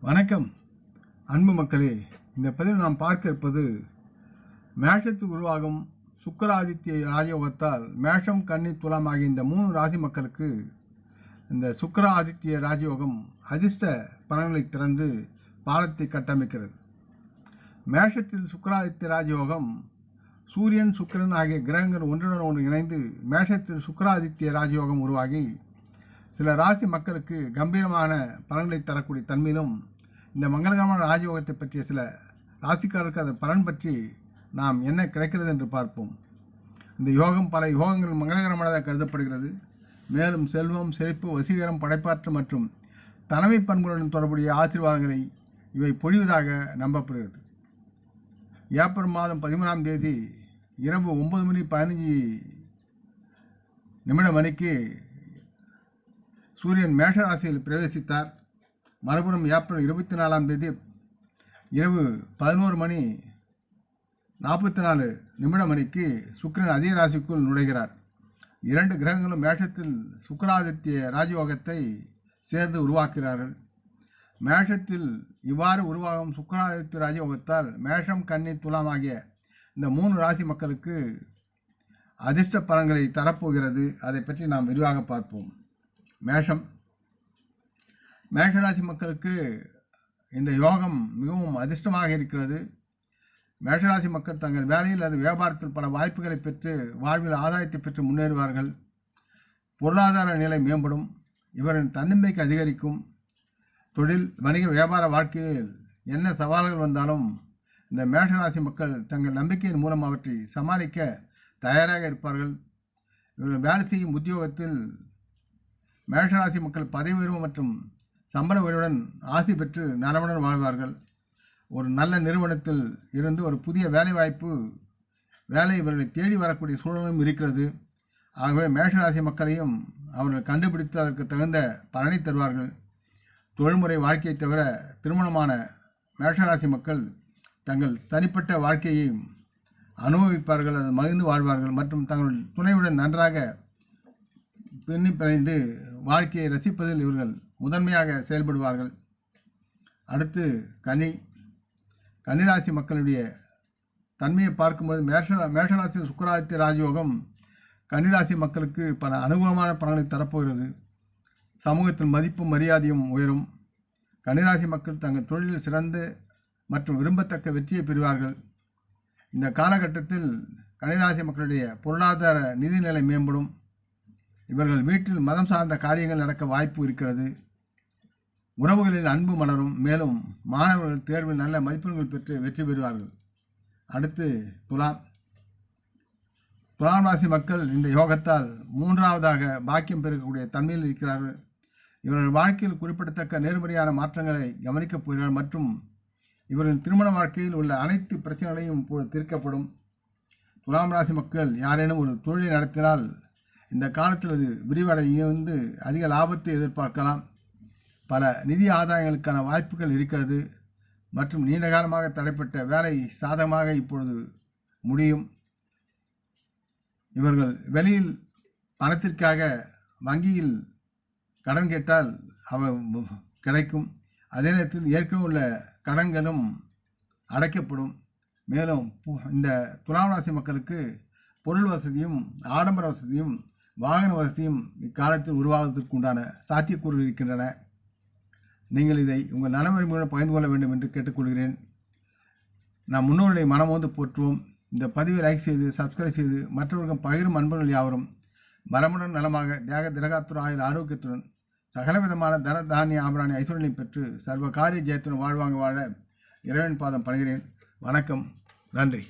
வணக்கம் அன்பு மக்களே. இந்த பதிவில் நாம் பார்க்க இருப்பது மேஷத்தில் உருவாகும் சுக்கிராதித்ய ராஜயோகத்தால் மேஷம், கன்னி, துலாம் ஆகிய இந்த 3 ராசி மக்களுக்கு இந்த சுக்கிராதித்ய ராஜயோகம் அதிர்ஷ்ட பலன்களை திறந்து பாலத்தை கட்டமைக்கிறது. மேஷத்தில் சுக்கிராதித்ய ராஜயோகம் சூரியன், சுக்கிரன் ஆகிய கிரகங்கள் ஒன்றுடன் ஒன்று இணைந்து மேஷத்தில் சுக்கிராதித்ய ராஜயோகம் உருவாகி சில ராசி மக்களுக்கு கம்பீரமான பலன்களை தரக்கூடிய தன்மையிலும் இந்த மங்களகரமான ராஜயோகத்தை பற்றிய சில ராசிக்காரருக்கு அதன் பலன் பற்றி நாம் என்ன கிடைக்கிறது என்று பார்ப்போம். இந்த யோகம் பல யோகங்கள் மங்களகரமானதாக கருதப்படுகிறது. மேலும் செல்வம், செழிப்பு, வசீகரம், படைப்பாற்றல் மற்றும் தலைமை பண்புகளுடன் தொடர்புடைய ஆசீர்வாதங்களை இவை பொழிவதாக நம்பப்படுகிறது. ஏப்ரல் மாதம் 13ஆம் தேதி இரவு 9:15 சூரியன் மேஷராசியில் பிரவேசித்தார். மறுபுறம் ஏப்ரல் 24ஆம் தேதி இரவு 11:44 சுக்கிரன் அதே ராசிக்குள் நுழைகிறார். 2 கிரகங்களும் மேஷத்தில் சுக்கிராதித்ய ராஜயோகத்தை சேர்ந்து உருவாக்குகிறார்கள். மேஷத்தில் இவ்வாறு உருவாகும் சுக்கிராதித்ய ராஜயோகத்தால் மேஷம், கன்னி, துலாம் ஆகிய இந்த 3 ராசி மக்களுக்கு அதிர்ஷ்ட பலன்களை தரப்போகிறது. அதை பற்றி நாம் விரிவாக பார்ப்போம். மேஷராசி மக்களுக்கு இந்த யோகம் மிகவும் அதிர்ஷ்டமாக இருக்கிறது. மேஷராசி மக்கள் தங்கள் வேலையில் அல்லது வியாபாரத்தில் பல வாய்ப்புகளை பெற்று வாழ்வில் ஆதாயத்தை பெற்று முன்னேறுவார்கள். பொருளாதார நிலை மேம்படும். இவரின் தன்னம்பிக்கை அதிகரிக்கும். தொழில், வணிக, வியாபார வாழ்க்கையில் என்ன சவால்கள் வந்தாலும் இந்த மேஷராசி மக்கள் தங்கள் நம்பிக்கையின் மூலம் அவற்றை சமாளிக்க தயாராக இருப்பார்கள். இவர்கள் வேலை செய்யும் உத்தியோகத்தில் மேஷராசி மக்கள் பதவி உயர்வு மற்றும் சம்பள உயர்வுடன் ஆசி பெற்று நலமுடன் வாழ்வார்கள். ஒரு நல்ல நிறுவனத்தில் இருந்து ஒரு புதிய வேலை இவர்களை தேடி வரக்கூடிய சூழலும் இருக்கிறது. ஆகவே மேஷராசி மக்களையும் அவர்கள் கண்டுபிடித்து அதற்கு தகுந்த பலனை தருவார்கள். தொழில்முறை வாழ்க்கையை தவிர திருமணமான மேஷராசி மக்கள் தங்கள் தனிப்பட்ட வாழ்க்கையை அனுபவிப்பார்கள், அது மகிழ்ந்து வாழ்வார்கள் மற்றும் தங்கள் துணையுடன் நன்றாக பின்னி பிணைந்து வாழ்க்கையை ரசிப்பதில் இவர்கள் முதன்மையாக செயல்படுவார்கள். அடுத்து கன்னிராசி மக்களுடைய தன்மையை பார்க்கும்போது மேஷராசி சுக்கிராதித்ய ராஜயோகம் கன்னிராசி மக்களுக்கு பல அனுகூலமான பலன்களை தரப்போகிறது. சமூகத்தில் மதிப்பும் மரியாதையும் உயரும். கன்னிராசி மக்கள் தங்கள் தொழிலில் சிறந்த மற்றும் விரும்பத்தக்க வெற்றியை பெறுவார்கள். இந்த காலகட்டத்தில் கன்னிராசி மக்களுடைய பொருளாதார நிதிநிலை மேம்படும். இவர்கள் வீட்டில் மதம் சார்ந்த காரியங்கள் நடக்க வாய்ப்பு இருக்கிறது. உறவுகளில் அன்பு மலரும். மேலும் மாணவர்கள் தேர்வில் நல்ல மதிப்பெண்கள் பெற்று வெற்றி பெறுவார்கள். அடுத்து துலாம் ராசி மக்கள் இந்த யோகத்தால் 3வதாக பாக்கியம் பெறக்கூடிய தன்மையில் இருக்கிறார்கள். இவர்கள் வாழ்க்கையில் குறிப்பிடத்தக்க நேர்மறையான மாற்றங்களை கவனிக்கப் போகிறார்கள் மற்றும் இவர்களின் திருமண வாழ்க்கையில் உள்ள அனைத்து பிரச்சனைகளையும் தீர்க்கப்படும். துலாம் ராசி மக்கள் யாரேனும் ஒரு தொழிலை நடத்தினால் இந்த காலத்தில் அது விரிவடைந்து அதிக லாபத்தை எதிர்பார்க்கலாம். பல நிதி ஆதாயங்களுக்கான வாய்ப்புகள் இருக்கிறது மற்றும் நீண்ட காலமாக தடைப்பட்ட வேலை சாதகமாக இப்பொழுது முடியும். இவர்கள் வெளியில் பணத்திற்காக வங்கியில் கடன் கேட்டால் கிடைக்கும். அதே நேரத்தில் ஏற்கனவே உள்ள கடன்களும் அடைக்கப்படும். மேலும் இந்த துலாம் ராசி மக்களுக்கு பொருள் வசதியும் ஆடம்பர வசதியும் வாகன வசதியும் இக்காலத்தில் உருவாவதற்கு உண்டான சாத்தியக்கூறுகள் இருக்கின்றன. நீங்கள் இதை உங்கள் நலவரிமுறையுடன் பகிர்ந்து கொள்ள வேண்டும் என்று கேட்டுக்கொள்கிறேன். நாம் முன்னோர்களை மனமோந்து போற்றுவோம். இந்த பதிவை லைக் செய்து சப்ஸ்கிரைப் செய்து மற்றவர்களும் பகிரும் அன்பர்கள் யாவரும் மரமுடன் நலமாக தேக திரகாத்துடன் ஆயுள் ஆரோக்கியத்துடன் சகலவிதமான தன தானிய ஆபராணி ஐஸ்வர்யங்களை பெற்று சர்வ காரிய ஜெயத்துடன் வாழ்வாங்க வாழ இறைவன் பாதம் பணிகிறேன். வணக்கம், நன்றி.